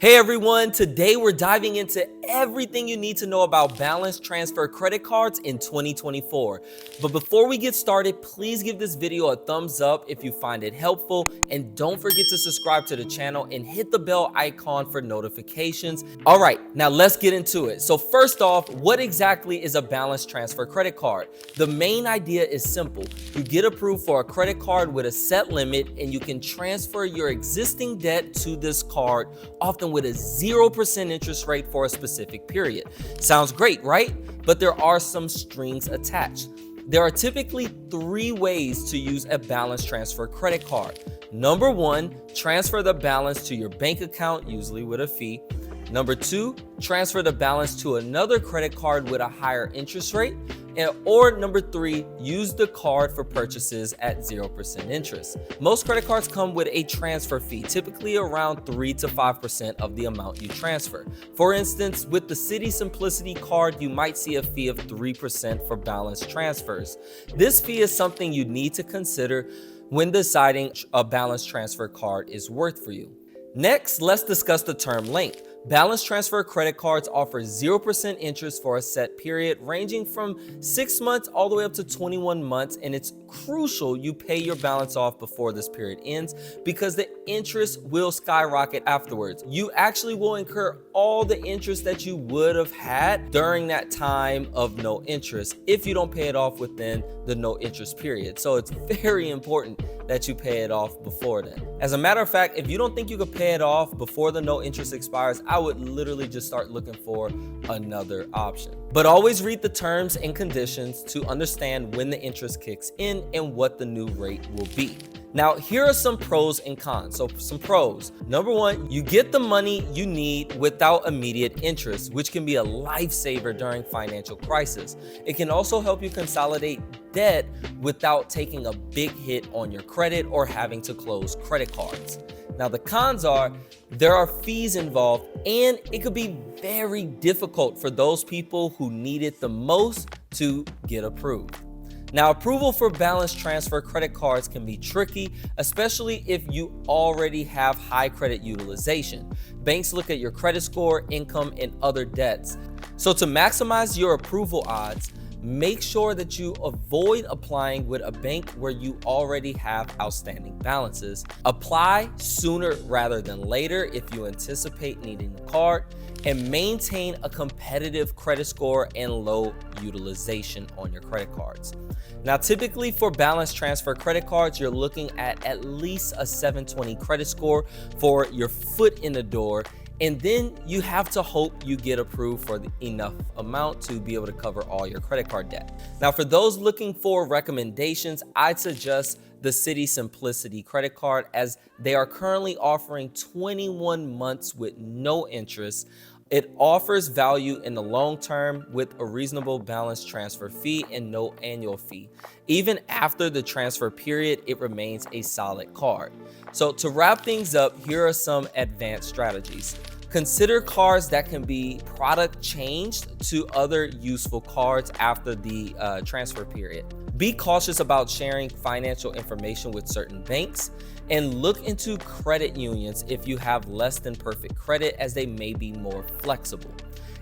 Hey everyone, today we're diving into everything you need to know about balance transfer credit cards in 2024. But before we get started, please give this video a thumbs up if you find it helpful, and don't forget to subscribe to the channel and hit the bell icon for notifications. All right, now let's get into it. So first off, what exactly is a balance transfer credit card? The main idea is simple. You get approved for a credit card with a set limit, and you can transfer your existing debt to this card, often with a 0% interest rate for a specific period. Sounds great, right? But there are some strings attached. There are typically three ways to use a balance transfer credit card. Number one, transfer the balance to your bank account, usually with a fee. Number two, transfer the balance to another credit card with a higher interest rate. Or number three, use the card for purchases at 0% interest. Most credit cards come with a transfer fee, typically around 3 to 5% of the amount you transfer. For instance, with the Citi Simplicity card, you might see a fee of 3% for balance transfers. This fee is something you need to consider when deciding a balance transfer card is worth for you. Next, let's discuss the term length. Balance transfer credit cards offer 0% interest for a set period, ranging from 6 months all the way up to 21 months, and it's crucial you pay your balance off before this period ends because the interest will skyrocket afterwards. You actually will incur all the interest that you would have had during that time of no interest if you don't pay it off within the no interest period. So it's very important that you pay it off before then. As a matter of fact, if you don't think you could pay it off before the no interest expires, I would literally just start looking for another option. But always read the terms and conditions to understand when the interest kicks in and what the new rate will be. Now, here are some pros and cons. So some pros. Number one, you get the money you need without immediate interest, which can be a lifesaver during financial crisis. It can also help you consolidate debt without taking a big hit on your credit or having to close credit cards. Now, the cons are there are fees involved, and it could be very difficult for those people who need it the most to get approved. Now, approval for balance transfer credit cards can be tricky, especially if you already have high credit utilization. Banks look at your credit score, income, and other debts. So to maximize your approval odds, make sure that you avoid applying with a bank where you already have outstanding balances. Apply sooner rather than later if you anticipate needing the card, and maintain a competitive credit score and low utilization on your credit cards. Now, typically for balance transfer credit cards, you're looking at least a 720 credit score for your foot in the door, and then you have to hope you get approved for enough amount to be able to cover all your credit card debt. Now, for those looking for recommendations, I'd suggest the Citi Simplicity credit card, as they are currently offering 21 months with no interest. It offers value in the long term with a reasonable balance transfer fee and no annual fee. Even after the transfer period, it remains a solid card. So to wrap things up, here are some advanced strategies. Consider cards that can be product changed to other useful cards after the transfer period. Be cautious about sharing financial information with certain banks, and look into credit unions if you have less than perfect credit, as they may be more flexible.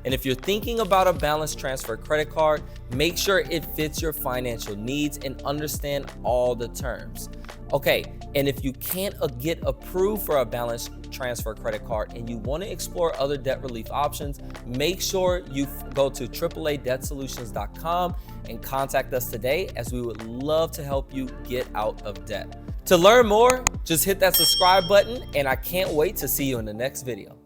And if you're thinking about a balance transfer credit card, make sure it fits your financial needs and understand all the terms. Okay, and if you can't get approved for a balance transfer credit card and you want to explore other debt relief options, make sure you go to AAAdebtsolutions.com and contact us today, as we would love to help you get out of debt. To learn more, just hit that subscribe button, and I can't wait to see you in the next video.